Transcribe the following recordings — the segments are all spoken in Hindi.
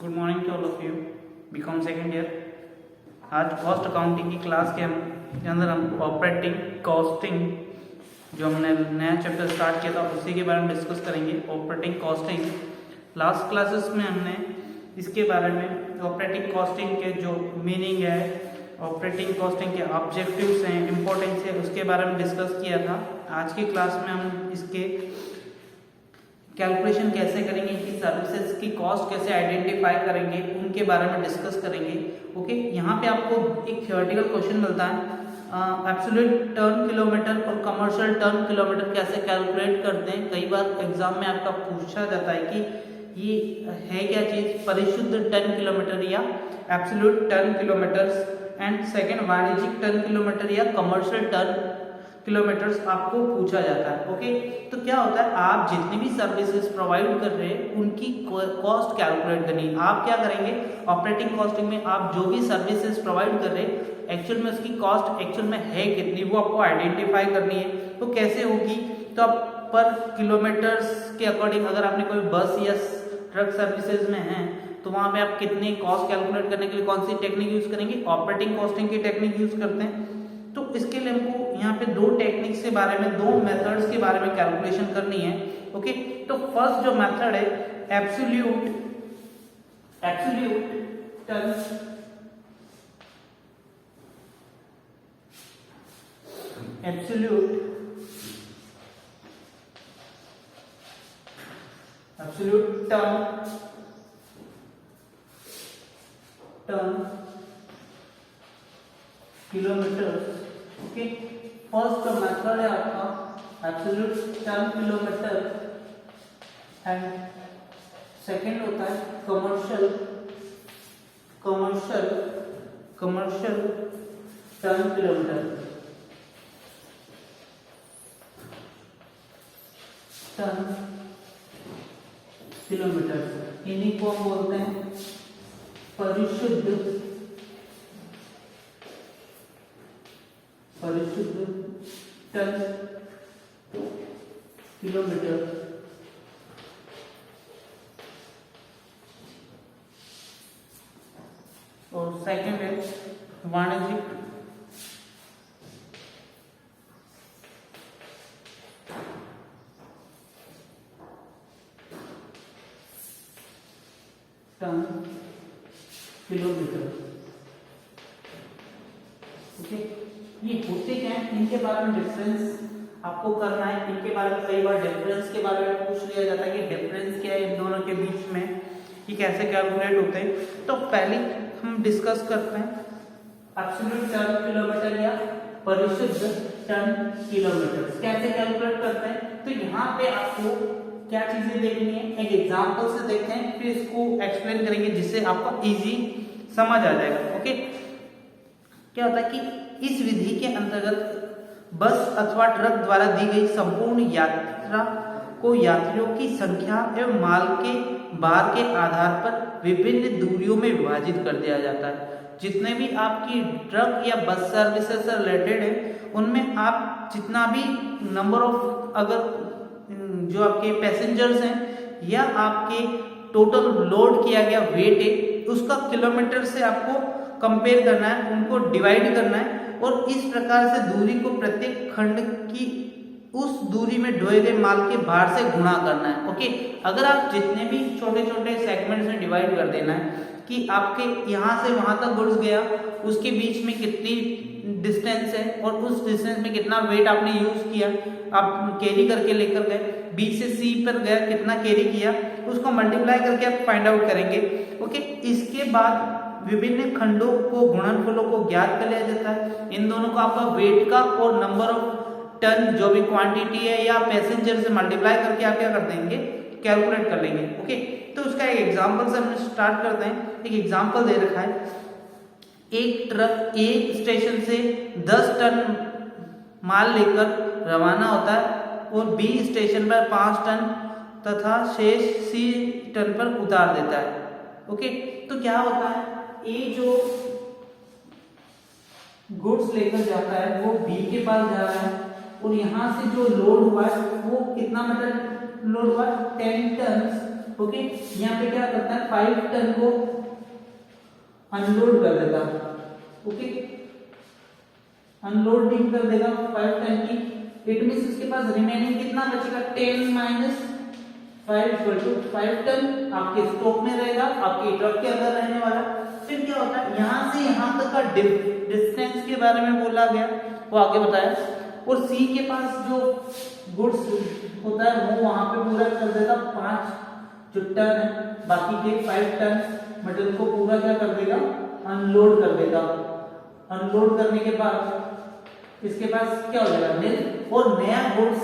Good morning to all of you. B Com second year. आज कॉस्ट अकाउंटिंग की क्लास के अंदर हम ऑपरेटिंग कॉस्टिंग जो हमने नया चैप्टर स्टार्ट किया था उसी के बारे में डिस्कस करेंगे। ऑपरेटिंग कॉस्टिंग लास्ट क्लासेस में हमने इसके बारे में ऑपरेटिंग कॉस्टिंग के जो मीनिंग है, ऑपरेटिंग कॉस्टिंग के ऑब्जेक्टिव्स हैं, इंपॉर्टेंस है, उसके बारे में डिस्कस किया था। आज की क्लास में हम इसके कैलकुलेशन कैसे करेंगे, कि सर्विसेज की कॉस्ट कैसे आइडेंटिफाई करेंगे, उनके बारे में डिस्कस करेंगे। ओके, यहाँ पे आपको एक थ्योरेटिकल क्वेश्चन मिलता है, एब्सोल्यूट टर्न किलोमीटर और कमर्शियल टर्न किलोमीटर कैसे कैलकुलेट करते हैं। कई बार एग्जाम में आपका पूछा जाता है कि ये है क्या चीज, परिशुद्ध टन किलोमीटर या absolute turn kilometres, and second वाणिज्यिक टन किलोमीटर या कमर्शियल टर्न किलोमीटर्स आपको पूछा जाता है। ओके, तो क्या होता है, आप जितनी भी सर्विसेज प्रोवाइड कर रहे हैं उनकी कॉस्ट कैलकुलेट करनी है। आप क्या करेंगे, ऑपरेटिंग कॉस्टिंग में आप जो भी सर्विसेज प्रोवाइड कर रहे हैं एक्चुअल में उसकी कॉस्ट एक्चुअल में है कितनी, वो आपको आइडेंटिफाई करनी है। तो कैसे होगी, तो आप पर किलोमीटर्स के अकॉर्डिंग, अगर आपने कोई बस या ट्रक सर्विसेज में है तो वहां पे आप कितनी कॉस्ट कैलकुलेट करने के लिए कौन सी टेक्निक यूज करेंगे, ऑपरेटिंग कॉस्टिंग की टेक्निक यूज करते हैं। तो इसके लिए हमको यहाँ पे दो टेक्निक्स के बारे में, दो मेथड्स के बारे में कैलकुलेशन करनी है। ओके, तो फर्स्ट जो मेथड है absolute ton absolute ton kilometre. Okay, first का मेथड है आपका absolute ton kilometre, and second होता है कमर्शियल टन किलोमीटर। इन्हीं को हम बोलते हैं परिशुद्ध टन किलोमीटर। और सेकंड है वाणिज्यिक टन किलोमीटर। ओके, ये होते क्या है, इनके बारे में डिफरेंस आपको करना है। इनके बारे में कई बार डिफरेंस के बारे में पूछ लिया जाता है कि डिफरेंस क्या है इन दोनों के बीच में, ये कैसे कैलकुलेट होते हैं। तो पहले हम डिस्कस करते हैं एब्सोल्यूट टन किलोमीटर या परिशुद्ध टन किलोमीटर कैसे कैलकुलेट करते हैं। तो यहाँ पे आपको क्या चीजें देखनी है, एक एग्जांपल से देखते हैं, फिर इसको एक्सप्लेन करेंगे जिससे आपको इजी समझ आ जाएगा। ओके, क्या होता है कि इस विधि के अंतर्गत बस अथवा ट्रक द्वारा दी गई संपूर्ण यात्रा को यात्रियों की संख्या एवं माल के भार के आधार पर विभिन्न दूरियों में विभाजित कर दिया जाता है। जितने भी आपकी ट्रक या बस सर्विसेज से रिलेटेड है उनमें आप जितना भी नंबर ऑफ, अगर जो आपके पैसेंजर्स हैं या आपके टोटल लोड किया गया वेट है उसका किलोमीटर से आपको कंपेयर करना है, उनको डिवाइड करना है और इस प्रकार से दूरी को प्रत्येक खंड की उस दूरी में ढोए गए माल के भार से गुणा करना है। ओके, अगर आप जितने भी छोटे छोटे सेगमेंट्स में डिवाइड कर देना है कि आपके यहाँ से वहां तक गुड्स गया, उसके बीच में कितनी डिस्टेंस है और उस डिस्टेंस में कितना वेट आपने यूज किया, आप कैरी करके लेकर गए, बी से सी पर गया कितना कैरी किया, उसको मल्टीप्लाई करके आप फाइंड आउट करेंगे। ओके, इसके बाद विभिन्न खंडों को गुणनफलों को ज्ञात कर लिया जाता है। इन दोनों को आपका वेट का और नंबर ऑफ टन जो भी क्वांटिटी है या पैसेंजर से मल्टीप्लाई करके आप क्या कर देंगे, कैलकुलेट कर लेंगे। ओके, तो उसका एक एग्जांपल से हम स्टार्ट करते हैं। एक एग्जांपल दे रखा है, एक ट्रक ए स्टेशन से 10 टन माल लेकर रवाना होता है और बी स्टेशन पर 5 टन तथा शेष सी टन पर उतार देता है। ओके, तो क्या होता है, ए जो गुड्स लेकर जाता है वो बी के पास जा रहा है और यहाँ से जो लोड हुआ है वो कितना मीटर लोड हुआ है, 10 टन ओके, यहाँ पे क्या करता है 5 टन को अनलोड कर देगा। ओके, अनलोडिंग कर देगा 5 टन की। इट मींस उसके पास रिमेनिंग कितना बचेगा 10 माइनस 5 इक्वल टू 5 टन आपके स्टॉक में रहेगा, आपके ट्रक के अंदर रहने वाला। फिर क्या होता है यहाँ से यहाँ तक का डिस्टेंस के बारे में बोला गया, वो आगे बताया। और सी के पास जो गुड्स होता है वो वहां पे पूरा कर देगा 5 जो टन है, बाकी के 5 टन मटेरियल को पूरा क्या कर देगा अनलोड कर देगा। अनलोड करने के बाद इसके पास क्या हो जाएगा नील, और नया गुड्स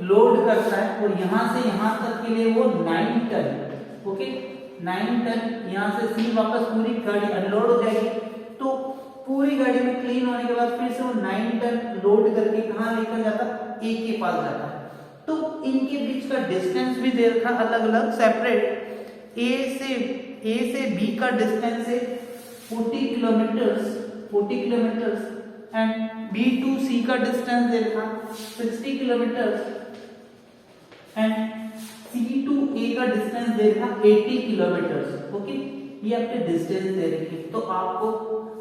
लोड करता है और यहाँ से यहाँ तक के लिए वो 9 टन। ओके, 9 टन यहाँ से सी वापस पूरी गाड़ी अनलोड हो जाएगी। तो पूरी गाड़ी में क्लीन होने के बाद फिर से वो 9 टन लोड करके कहाँ लेकर जाता ए के पास जाता है। तो इनके बीच का डिस्टेंस भी दे रखा अलग अलग सेपरेट। ए से बी का डिस्टेंस है 40 किलोमीटर्स एंड बी टू सी का डिस्टेंस दे रखा 60 किलोमीटर्स एंड सी टू ए का डिस्टेंस दे रखा 80 किलोमीटर्स। ओके, ये आपके डिस्टेंस दे रखी। तो आपको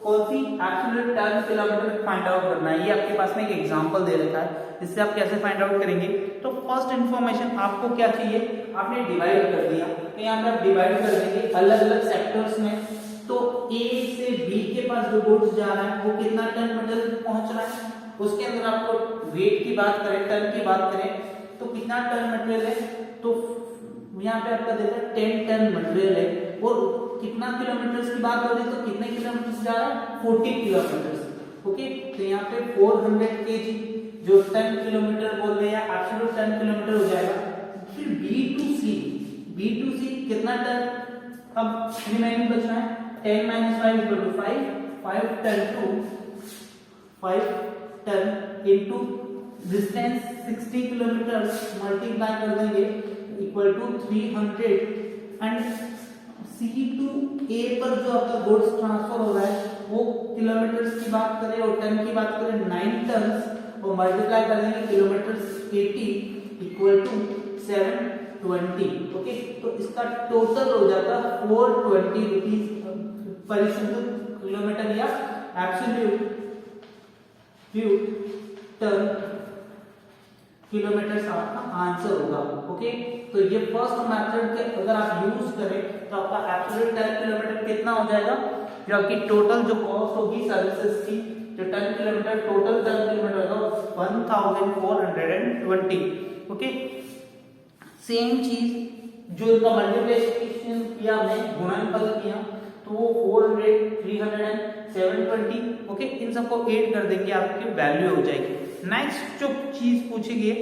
कौन सी absolute turn kilometre find out करना है, ये आपके पास में एक एग्जांपल दे रखा है। इससे आप कैसे फाइंड आउट करेंगे, तो फर्स्ट इंफॉर्मेशन आपको क्या चाहिए, आपने डिवाइड कर दिया। तो यहाँ पे आप डिवाइड कर देंगे अलग अलग सेक्टर्स में। तो ए से बी के पास जो गुड्स जा रहा है वो कितना टन मटेरियल पहुंच रहा है, उसके अंदर आपको वेट की बात करें, टन की बात करें तो कितना टन मटेरियल है, तो यहाँ पे आपका देखा 10 टन मटेरियल है। और कितना किलोमीटर्स की बात हो रही है, तो कितने किलोमीटर जा रहा है 40 किलोमीटर। ओके, तो यहाँ पे 400 kg जो टन किलोमीटर बोल रहे हैं एब्सोल्यूट टन किलोमीटर हो जाएगा। फिर बी टू सी कितना टन अब रिमेनिंग बच रहा है 10 minus 5 equal to 5 ton into distance 60 kilometre multiply कर देंगे equal to 300 and C to A पर जो आपका गुड्स ट्रांसफर हो रहा है वो किलोमीटर्स की बात करें और टन की बात करें 9 टन और मल्टीप्लाई कर देंगे किलोमीटर्स 80 इक्वल टू 720। ओके, तो इसका टोटल हो जाता 420 रुपीज पर किलोमीटर या एब्सोल्यूट टन किलोमीटर आपका आंसर होगा। ओके, तो ये फर्स्ट मेथड के अगर आप यूज करें तो आपका एब्सोल्यूट टन किलोमीटर कितना हो जाएगा, जो आपकी टोटल जो कॉस्ट होगी सर्विसेज की जो ton kilometre total ton kilometre होगा 1420। ओके, सेम चीज जो इनका मल्टीप्लिकेशन किया हमने गुणनफल किया तो वो 400 300 एंड 720। ओके, इन सबको ऐड कर देंगे आपकी वैल्यू हो जाएगी। नेक्स्ट जो चीज पूछी गई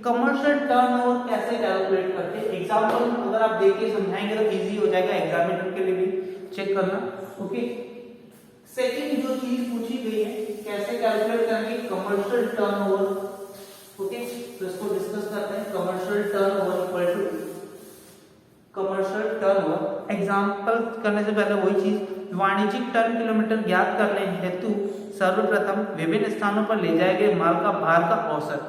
कमर्शियल टर्नओवर कैसे कैलकुलेट करते हैं, एग्जांपल अगर आप देख के समझाएंगे तो इजी हो जाएगा एग्जामिनर के लिए भी चेक करना। ओके, सेकंड जो चीज पूछी गई है कैसे कैलकुलेट करेंगे कमर्शियल टर्नओवर। ओके, तो इसको डिस्कस करते हैं। Commercial turnover equal to commercial turnover. Example करने से पहले वही चीज वाणिज्यिक टन किलोमीटर ज्ञात करने हेतु सर्वप्रथम विभिन्न स्थानों पर ले जाए गए माल का भार का औसत।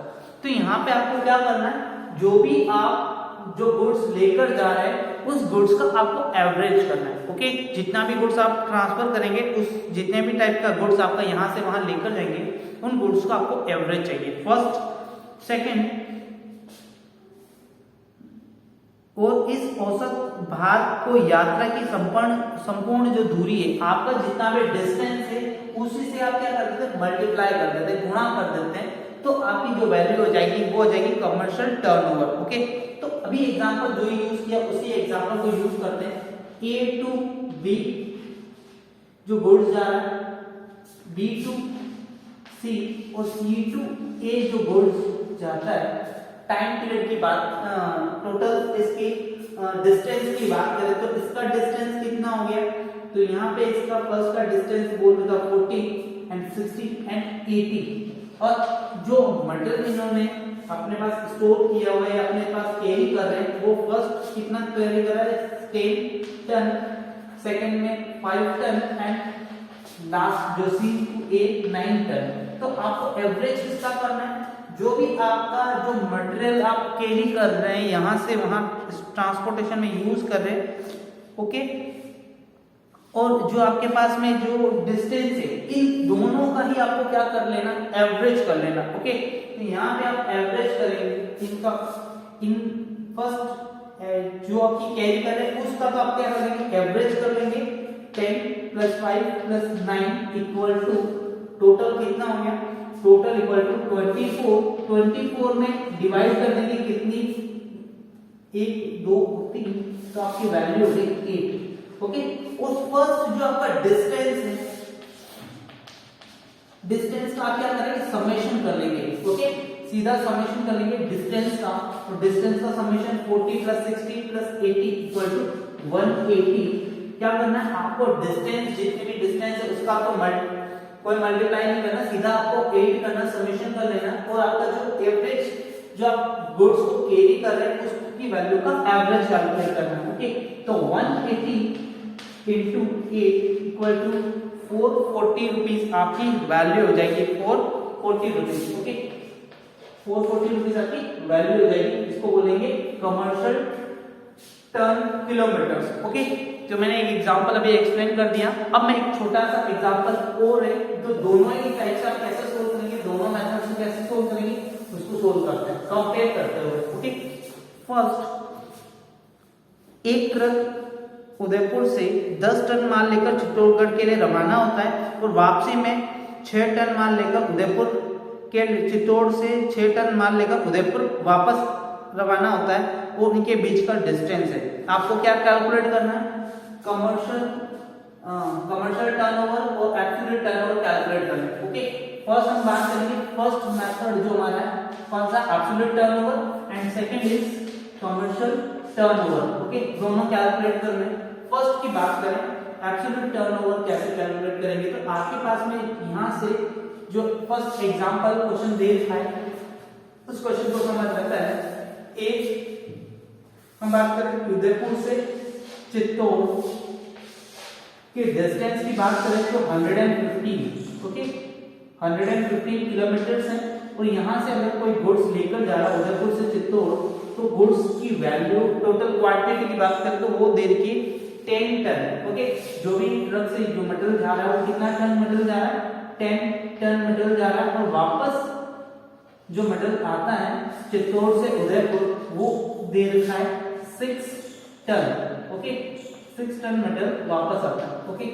तो यहाँ पे आपको क्या करना है, जो भी आप जो गुड्स लेकर जा रहे हैं उस गुड्स का आपको एवरेज करना है। ओके, जितना भी गुड्स आप ट्रांसफर करेंगे उस जितने भी टाइप का गुड्स आपका यहाँ से वहां लेकर जाएंगे उन गुड्स का आपको एवरेज चाहिए फर्स्ट। सेकंड, और इस औसत भार को यात्रा की संपूर्ण जो दूरी है आपका जितना भी डिस्टेंस है उसी से आप क्या कर देते हैं मल्टीप्लाई कर देते हैं, गुणा कर देते हैं, तो आपकी जो वैल्यू हो जाएगी वो हो जाएगी कमर्शियल टर्नओवर। ओके, तो अभी एग्जांपल जो यूज किया उसी एग्जांपल को यूज करते हैं। ए टू बी जो गुड्स जा रहा है, बी टू सी और सी टू ए जो गुड्स जाता है, टाइम पीरियड की बात टोटल इसकी डिस्टेंस की बात करें तो इसका डिस्टेंस कितना हो गया, तो यहाँ पे इसका फर्स्ट का डिस्टेंस बोल रहा था 40 एंड 60 एंड 80। और जो मटेरियल इन्होंने अपने पास स्टोर किया हुआ है अपने पास कैरी कर रहे हैं वो फर्स्ट कितना कैरी कर रहा है 10 टन, सेकंड में 5 टन एंड लास्ट जो सी टू ए 9 टन। तो आपको एवरेज किसका करना है, जो भी आपका जो मटेरियल आप कैरी कर रहे हैं यहाँ से वहाँ ट्रांसपोर्टेशन में यूज कर रहे हैं, ओके, और जो आपके पास में जो डिस्टेंस है इन दोनों का ही आपको क्या कर लेना, एवरेज कर लेना, ओके। तो यहाँ पे आप एवरेज करेंगे इनका, इन फर्स्ट जो आपकी कैरी कर रहे हैं उसका तो आप क्या करेंगे, एवरेज कर लेंगे। 10 + 5 + 9 इक्वल टू टोटल कितना हो गया, टोटल इक्वल टू 24। 24 में डिवाइड कर देंगे कितनी, 1 2 3, तो आपकी वैल्यू हो जाएगी 8, ओके। उस फर्स्ट जो आपका डिस्टेंस है, डिस्टेंस का आप क्या करेंगे, समेशन कर लेंगे, ओके, सीधा समेशन कर लेंगे डिस्टेंस का। तो डिस्टेंस का समेशन 40 + 60 + 80 इक्वल टू 180। क्या करना है आपको, डिस्टेंस जितनी भी डिस्टेंस है उसका तो कोई मल्टीप्लाई नहीं करना, सीधा आपको 8 करना, समेशन कर लेना, और आपका जो एवरेज जो आप गुड्स को कैरी कर रहे हैं उसकी वैल्यू का एवरेज कैलकुलेट करना है, ओके। तो 180 × 8 इक्वल टू 440 रुपीज आपकी वैल्यू हो जाएगी, 440 रुपीज, ओके। 440 रुपीज आपकी वैल्यू हो जाएगी, इसको बोलेंगे कमर्शियल टर्न किलोमीटर्स, ओके। तो मैंने एक एग्जांपल अभी एक्सप्लेन कर दिया। अब मैं एक छोटा सा एग्जांपल और है जो दोनों ही टाइप से आप कैसे सोल्व करेंगे, दोनों मेथड से कैसे सोल्व करेंगे उसको सोल्व करते हैं, कंपेयर करते हुए, ओके। फर्स्ट, एक ट्रक उदयपुर से 10 टन माल लेकर चित्तौड़गढ़ के लिए रवाना होता है और वापसी में 6 टन माल लेकर उदयपुर के चित्तौड़ से 6 टन माल लेकर उदयपुर वापस रवाना होता है और उनके बीच का डिस्टेंस है। आपको क्या कैलकुलेट करना है, कमर्शियल टर्नओवर और एब्सोल्यूट टर्नओवर कैलकुलेट करना है, ओके। फर्स्ट हम बात करेंगे, फर्स्ट मेथड जो हमारा है कौन सा, absolute turnover, and second is commercial turnover, okay. दोनों कैलकुलेट करने हैं। फर्स्ट की बात करें, एब्सोल्यूट टर्नओवर कैसे कैलकुलेट करेंगे, तो आपके पास में यहां से जो फर्स्ट एग्जांपल क्वेश्चन दे रखा है उस क्वेश्चन को समझ रहता है। एक हम बात करें उदयपुर से चित्तौड़ के डिस्टेंस की बात करें तो 115, ओके, 115 किलोमीटर है, और यहां से अगर कोई गुड्स लेकर जा रहा है उदयपुर से चित्तौड़ तो गुड्स की वैल्यू, टोटल क्वांटिटी की बात करें तो वो दे रखी 10 टन, ओके। जो भी ट्रक से जो मटेरियल जा रहा है वो कितना टन मटेरियल जा रहा है, 10 टन मटेरियल जा रहा है, और वापस जो मटेरियल आता है चित्तौड़ से उदयपुर वो दे रखा है 6 टन, ओके, 6 टन मटेरियल वापस आता है, ओके।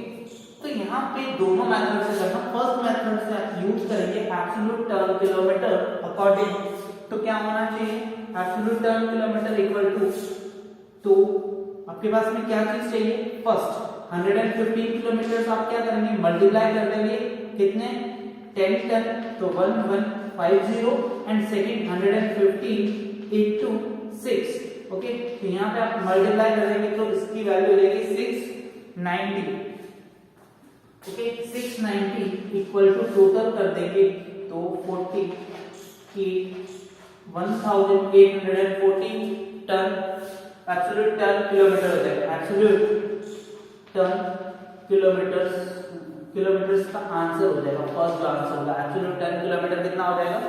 तो यहाँ पे दोनों मेथड से करना, फर्स्ट मेथड से आप यूज करेंगे एब्सोल्यूट टर्न किलोमीटर अकॉर्डिंग, तो क्या होना चाहिए, absolute turn kilometre equal to, तो आपके पास में क्या चीज चाहिए, फर्स्ट 115 किलोमीटर आप क्या करेंगे, मल्टीप्लाई कर देंगे कितने, 10 टन, तो 1150, एंड सेकंड 115 into 6, ओके। तो यहाँ पे आप मल्टीप्लाई करेंगे तो इसकी वैल्यू हो जाएगी 690, ओके। 690 इक्वल टू टोटल कर देंगे तो 40 की 1840 टन एब्सोल्यूट टन किलोमीटर हो जाएगा, एब्सोल्यूट टन किलोमीटर्स का आंसर हो जाएगा, फर्स्ट जो आंसर होगा एब्सोल्यूट टन किलोमीटर कितना हो जाएगा,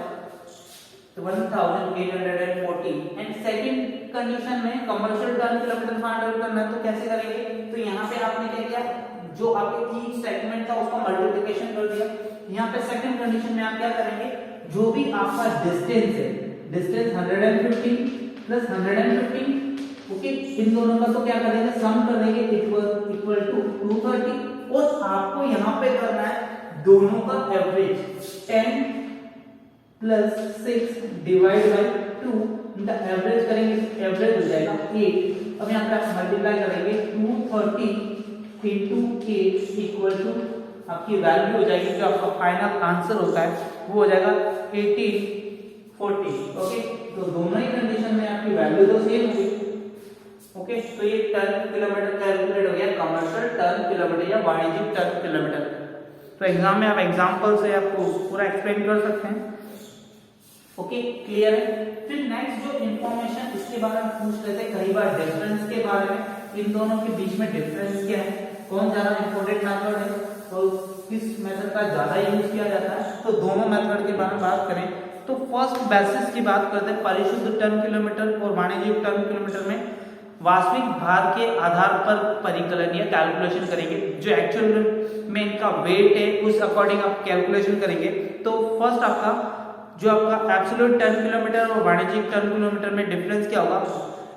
1840, एंड सेकंड कंडीशन में commercial ton kilometre find out करना है, तो कैसे करेंगे, तो यहाँ पे आपने क्या किया, जो आपके ईच सेगमेंट था उसका मल्टीप्लिकेशन कर दिया। यहाँ पे सेकंड कंडीशन में आप क्या करेंगे, जो भी आपका डिस्टेंस है, डिस्टेंस 115 + 115, ओके, इन दोनों का तो क्या करेंगे, सम कर देंगे, इक्वल टू 230, और आपको यहाँ पे करना है दोनों का एवरेज, 10 + 6 डिवाइड बाय 2, इनका एवरेज करेंगे, एवरेज हो जाएगा 8। अब यहाँ पे आप मल्टीप्लाई करेंगे 230 × 8 इक्वल टू आपकी वैल्यू हो जाएगी, जो आपका फाइनल आंसर होता है वो हो जाएगा 1840, ओके। तो दोनों ही कंडीशन में आपकी वैल्यू तो सेम होगी, ओके। तो ये टन किलोमीटर कैलकुलेट हो गया, कमर्शियल टन किलोमीटर या वाणिज्यिक टन किलोमीटर। तो एग्जाम में आप एग्जांपल से आपको पूरा एक्सप्लेन कर सकते हैं, ओके, क्लियर है। फिर नेक्स्ट जो इंफॉर्मेशन इसके बारे में पूछ रहे थे कई बार, डिफरेंस के बारे में, इन दोनों के बीच में डिफरेंस क्या है, कौन ज्यादा इंपॉर्टेंट मेथड है, तो किस मेथड का ज्यादा यूज किया जाता है। तो दोनों मेथड के बारे में बात करें तो फर्स्ट बेसिस की बात करते हैं, परिशुद्ध टन किलोमीटर और वाणिज्यिक टन किलोमीटर में वास्तविक भार के आधार पर परिकलन या कैलकुलेशन करेंगे। जो एक्चुअल में इनका वेट है उस अकॉर्डिंग आप कैलकुलेशन करेंगे। तो फर्स्ट आपका जो आपका एब्सोल्यूट टन किलोमीटर और वाणिज्यिक टन किलोमीटर में डिफरेंस क्या होगा,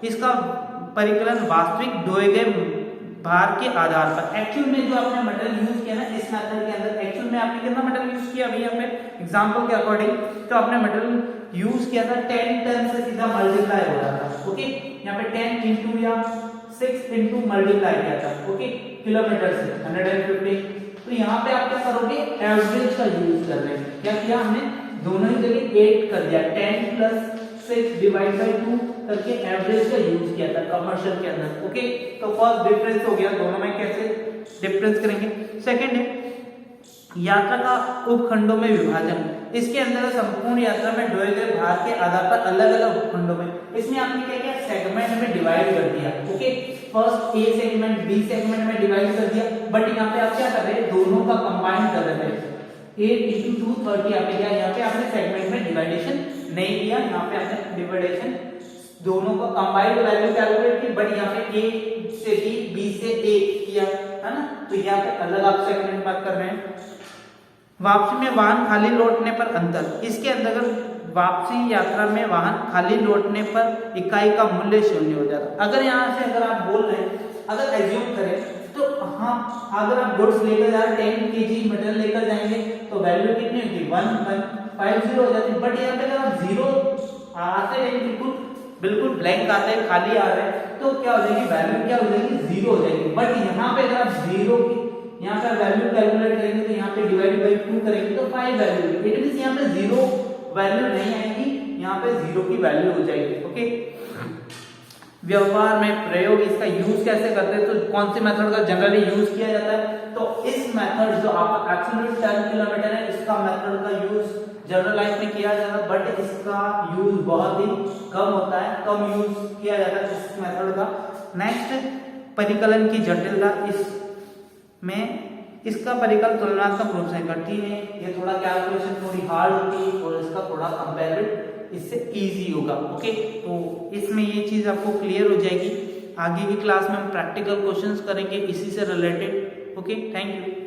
इसका परिकलन वास्तविक ढोए गए भार के आधार पर। एक्चुअल में जो आपने मटेरियल यूज किया ना इस मेथड के अंदर, एक्चुअल में आपने कितना मटेरियल यूज किया अभी यहाँ पे एग्जांपल के अकॉर्डिंग, तो आपने मटेरियल यूज किया था 10 टन से सीधा मल्टीप्लाई हो रहा था। ओके, यहाँ पे 10 इंटू या 6 इंटू मल्टीप्लाई किया था। ओके, किलोमीटर से 150। तो यहाँ पे आप क्या करोगे, एवरेज का यूज कर रहे हैं। क्या किया हमने, दोनों ही जगह 8 कर दिया, 10 प्लस 6 डिवाइड बाई 2 करके एवरेज का यूज किया था कमर्शियल के अंदर। ओके, तो फर्स्ट डिफरेंस हो गया, दोनों में कैसे डिफरेंस करेंगे। सेकंड है यात्रा का उपखंडों में विभाजन। इसके अंदर संपूर्ण यात्रा में ढोए गए भार के आधार पर अलग अलग उपखंडों में, इसमें आपने क्या किया, सेगमेंट में डिवाइड कर दिया। Okay, first A segment B segment में डिवाइड कर दिया, बट यहाँ पे आप क्या कर रहे हैं, दोनों का कंबाइन कर रहे हैं। 8 into 2 30 आपने किया, यहाँ पे आपने सेगमेंट में डिवाइडेशन नहीं किया, यहाँ पे आपने डिवाइडेशन दोनों को कंबाइंड वैल्यू कैलकुलेट की, बट यहाँ पे ए से बी, बी से ए किया, है ना। तो यहाँ पे अलग आप सेगमेंट बात कर रहे हैं। वापसी में वाहन खाली लौटने पर अंतर, इसके अंतर्गत वापसी यात्रा में वाहन खाली लौटने पर इकाई का मूल्य शून्य हो जाता है। अगर यहाँ से अगर आप बोल रहे हैं, अगर एज्यूम करें तो हाँ, अगर आप गुड्स लेकर जा रहे 10 kg मटेरियल लेकर जाएंगे तो वैल्यू कितनी होगी, 1150 हो जाती है। बट यहाँ पे अगर आप जीरो आते हैं, बिल्कुल ब्लैंक आते हैं, खाली आ रहे हैं, तो क्या हो जाएगी, वैल्यू क्या हो जाएगी, जीरो हो जाएगी। बट यहाँ पे अगर आप जीरो की यहाँ पे वैल्यू कैलकुलेट करेंगे तो यहाँ पे डिवाइड बाई 2 करेंगे तो 5 वैल्यू, इट मींस यहाँ पे जीरो वैल्यू नहीं आएगी, यहाँ पे जीरो की वैल्यू हो जाएगी। ओके, व्यवहार में प्रयोग, इसका यूज कैसे करते हैं, तो कौन सी मेथड का जनरली यूज किया जाता है, तो इस मेथड जो आपका एब्सोल्यूट टन किलोमीटर है, इसका मेथड का यूज जनरल लाइफ में किया जाता है, बट इसका यूज बहुत ही कम होता है, कम यूज किया जाता है इस मेथड का। नेक्स्ट, परिकलन की जटिलता, इसमें इसका परिकलन तुलनात्मक रूप से कठिन है, ये थोड़ा कैलकुलेशन थोड़ी हार्ड होती है और इसका थोड़ा कंपेरेटिव इससे इजी होगा। ओके, तो इसमें ये चीज आपको क्लियर हो जाएगी। आगे की क्लास में हम प्रैक्टिकल क्वेश्चंस करेंगे इसी से रिलेटेड। Okay, thank you.